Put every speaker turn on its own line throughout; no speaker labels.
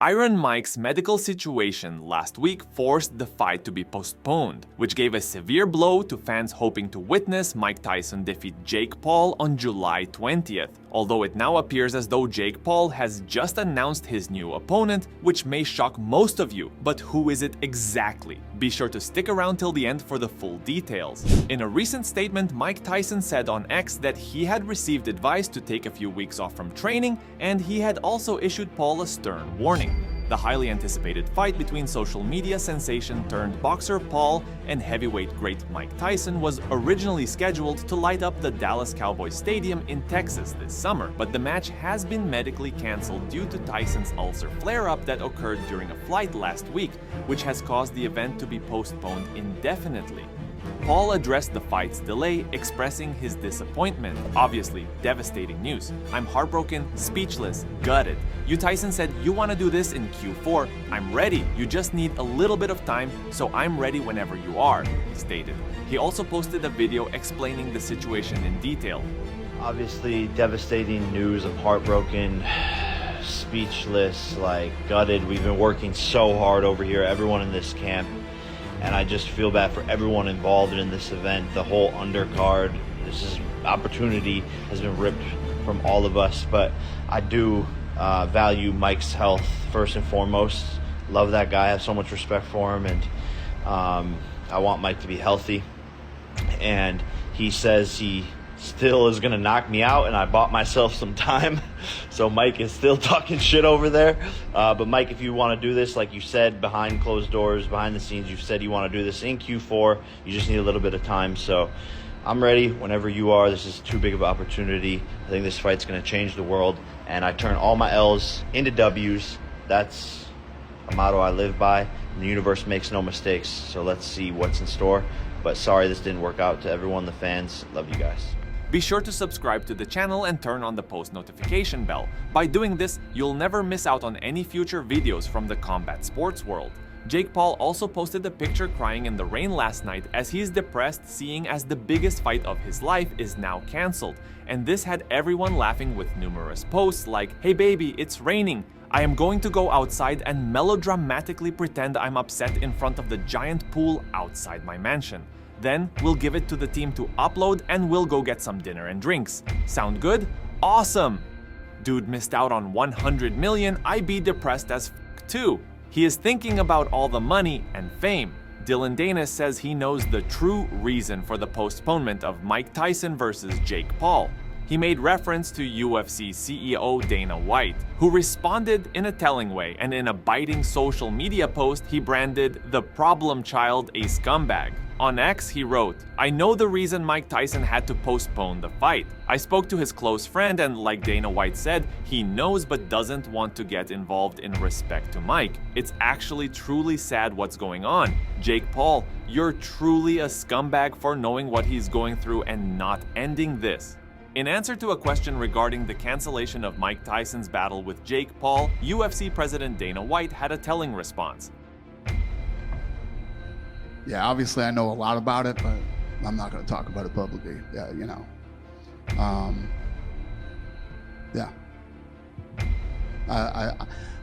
Iron Mike's medical situation last week forced the fight to be postponed, which gave a severe blow to fans hoping to witness Mike Tyson defeat Jake Paul on July 20th. Although it now appears as though Jake Paul has just announced his new opponent, which may shock most of you. But who is it exactly? Be sure to stick around till the end for the full details. In a recent statement, Mike Tyson said on X that he had received advice to take a few weeks off from training, and he had also issued Paul a stern warning. The highly anticipated fight between social media sensation turned boxer Paul and heavyweight great Mike Tyson was originally scheduled to light up the Dallas Cowboys Stadium in Texas this summer, but the match has been medically cancelled due to Tyson's ulcer flare-up that occurred during a flight last week, which has caused the event to be postponed indefinitely. Paul addressed the fight's delay, expressing his disappointment. Obviously, devastating news. I'm heartbroken, speechless, gutted. You Tyson said you want to do this in Q4. I'm ready. You just need a little bit of time, so I'm ready whenever you are, he stated. He also posted a video explaining the situation in detail.
Obviously, devastating news. I'm heartbroken, speechless, gutted. We've been working so hard over here, everyone in this camp. And I just feel bad for everyone involved in this event, the whole undercard. This opportunity has been ripped from all of us, but I do value Mike's health first and foremost. Love that guy, I have so much respect for him, and I want Mike to be healthy. And he says he still is gonna knock me out, and I bought myself some time. So Mike is still talking shit over there. But Mike, if you want to do this, like you said, behind closed doors, behind the scenes, you've said you want to do this in Q4. You just need a little bit of time. So I'm ready whenever you are. This is too big of an opportunity. I think this fight's gonna change the world, and I turn all my L's into W's. That's a motto I live by. And the universe makes no mistakes. So let's see what's in store. But sorry this didn't work out. To everyone, the fans, love you guys.
Be sure to subscribe to the channel and turn on the post notification bell. By doing this, you'll never miss out on any future videos from the combat sports world. Jake Paul also posted a picture crying in the rain last night as he's depressed, seeing as the biggest fight of his life is now cancelled. And this had everyone laughing with numerous posts like, "Hey baby, it's raining. I am going to go outside and melodramatically pretend I'm upset in front of the giant pool outside my mansion. Then we'll give it to the team to upload and we'll go get some dinner and drinks. Sound good? Awesome! Dude missed out on 100 million, I'd be depressed as f too. He is thinking about all the money and fame. Dylan Danis says he knows the true reason for the postponement of Mike Tyson versus Jake Paul. He made reference to UFC CEO Dana White, who responded in a telling way, and in a biting social media post, he branded the problem child a scumbag. On X, he wrote, "I know the reason Mike Tyson had to postpone the fight. I spoke to his close friend and like Dana White said, he knows but doesn't want to get involved in respect to Mike. It's actually truly sad what's going on. Jake Paul, you're truly a scumbag for knowing what he's going through and not ending this." In answer to a question regarding the cancellation of Mike Tyson's battle with Jake Paul, UFC President Dana White had a telling response.
Yeah, obviously I know a lot about it, but I'm not going to talk about it publicly. Yeah, you know. Yeah. I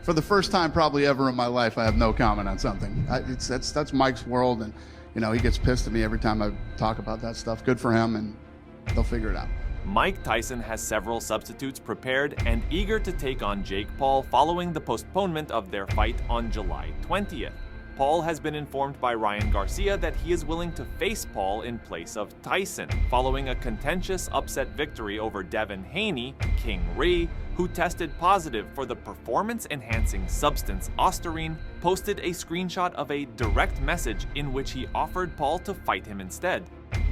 for the first time probably ever in my life, I have no comment on something. That's Mike's world, and you know he gets pissed at me every time I talk about that stuff. Good for him, and they'll figure it out.
Mike Tyson has several substitutes prepared and eager to take on Jake Paul following the postponement of their fight on July 20th. Paul has been informed by Ryan Garcia that he is willing to face Paul in place of Tyson, following a contentious upset victory over Devin Haney, King Ree, who tested positive for the performance-enhancing substance Ostarine, posted a screenshot of a direct message in which he offered Paul to fight him instead.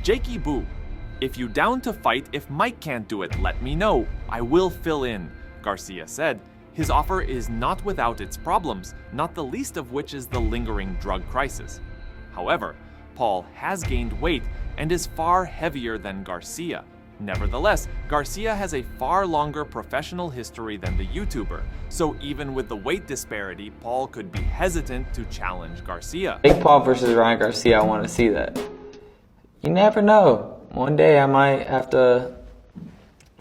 "Jakey Boo, if you down to fight, if Mike can't do it, let me know. I will fill in," Garcia said. His offer is not without its problems, not the least of which is the lingering drug crisis. However, Paul has gained weight and is far heavier than Garcia. Nevertheless, Garcia has a far longer professional history than the YouTuber, so even with the weight disparity, Paul could be hesitant to challenge Garcia.
Jake Paul versus Ryan Garcia, I want to see that. You never know. One day I might have to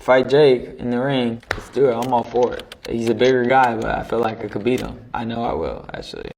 fight Jake in the ring. Let's do it. I'm all for it. He's a bigger guy, but I feel like I could beat him. I know I will, actually.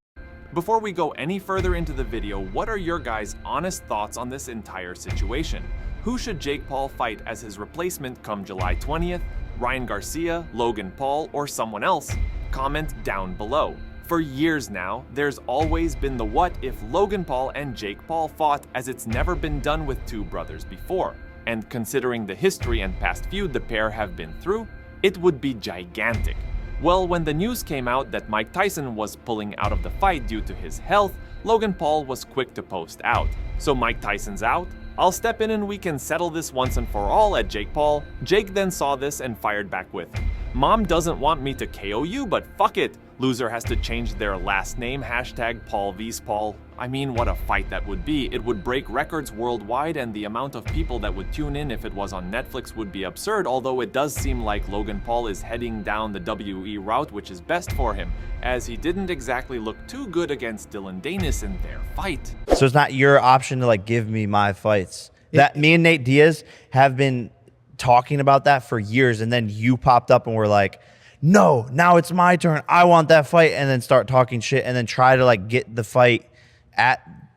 Before we go any further into the video, what are your guys' honest thoughts on this entire situation? Who should Jake Paul fight as his replacement come July 20th? Ryan Garcia, Logan Paul, or someone else? Comment down below. For years now, there's always been the what if Logan Paul and Jake Paul fought, as it's never been done with two brothers before. And considering the history and past feud the pair have been through, it would be gigantic. Well, when the news came out that Mike Tyson was pulling out of the fight due to his health, Logan Paul was quick to post out. So Mike Tyson's out? I'll step in and we can settle this once and for all at Jake Paul. Jake then saw this and fired back with, "Mom doesn't want me to KO you, but fuck it. Loser has to change their last name, hashtag Paul vs Paul." I mean, what a fight that would be. It would break records worldwide, and the amount of people that would tune in if it was on Netflix would be absurd, although it does seem like Logan Paul is heading down the WE route, which is best for him, as he didn't exactly look too good against Dylan Danis in their fight.
So it's not your option to like give me my fights. That me and Nate Diaz have been talking about that for years, and then you popped up and were like, "No, now it's my turn. I want that fight," and then start talking shit, and then try to like get the fight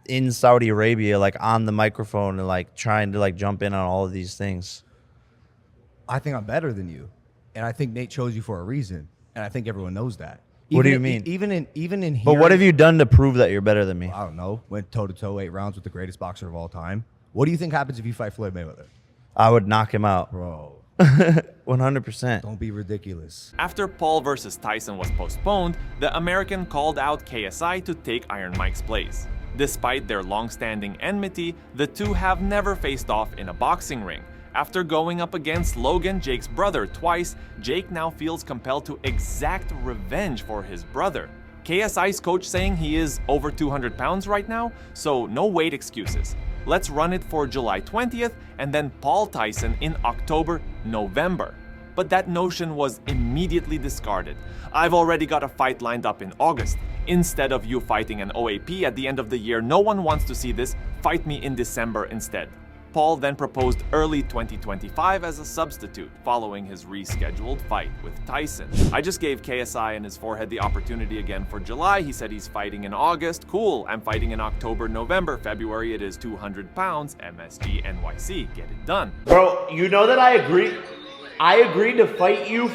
in Saudi Arabia, like on the microphone, and like trying to like jump in on all of these things.
I think I'm better than you, and I think Nate chose you for a reason, and I think everyone knows that.
What do you mean?
Even in
But what have you done to prove that you're better than me?
I don't know. Went toe to toe 8 rounds with the greatest boxer of all time. What do you think happens if you fight Floyd Mayweather?
I would knock him out,
Bro.
100%.
Don't be ridiculous.
After Paul versus Tyson was postponed, the American called out KSI to take Iron Mike's place. Despite their long-standing enmity, the two have never faced off in a boxing ring. After going up against Logan, Jake's brother, twice, Jake now feels compelled to exact revenge for his brother. KSI's coach saying he is over 200 pounds right now, so no weight excuses. Let's run it for July 20th and then Paul Tyson in October, November. But that notion was immediately discarded. "I've already got a fight lined up in August. Instead of you fighting an OAP at the end of the year, no one wants to see this. Fight me in December instead." Paul then proposed early 2025 as a substitute, following his rescheduled fight with Tyson. "I just gave KSI and his forehead the opportunity again for July. He said he's fighting in August. Cool, I'm fighting in October, November, February. It is 200 pounds, MSG, NYC. Get it done."
Bro, you know that I agreed to fight you.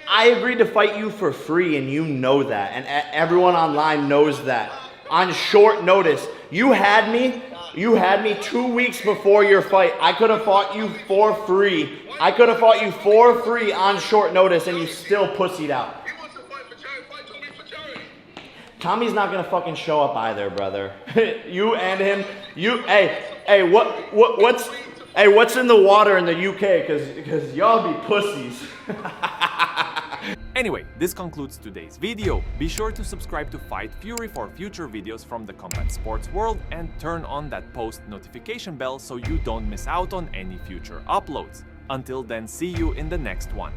I agreed to fight you for free, and you know that, and everyone online knows that. On short notice, you had me 2 weeks before your fight. I could have fought you for free. I could have fought you for free on short notice, and you still pussied out. Tommy's not gonna fucking show up either, brother. You and him. What's in the water in the UK? Cause y'all be pussies.
Anyway, this concludes today's video. Be sure to subscribe to Fight Fury for future videos from the combat sports world and turn on that post notification bell so you don't miss out on any future uploads. Until then, see you in the next one.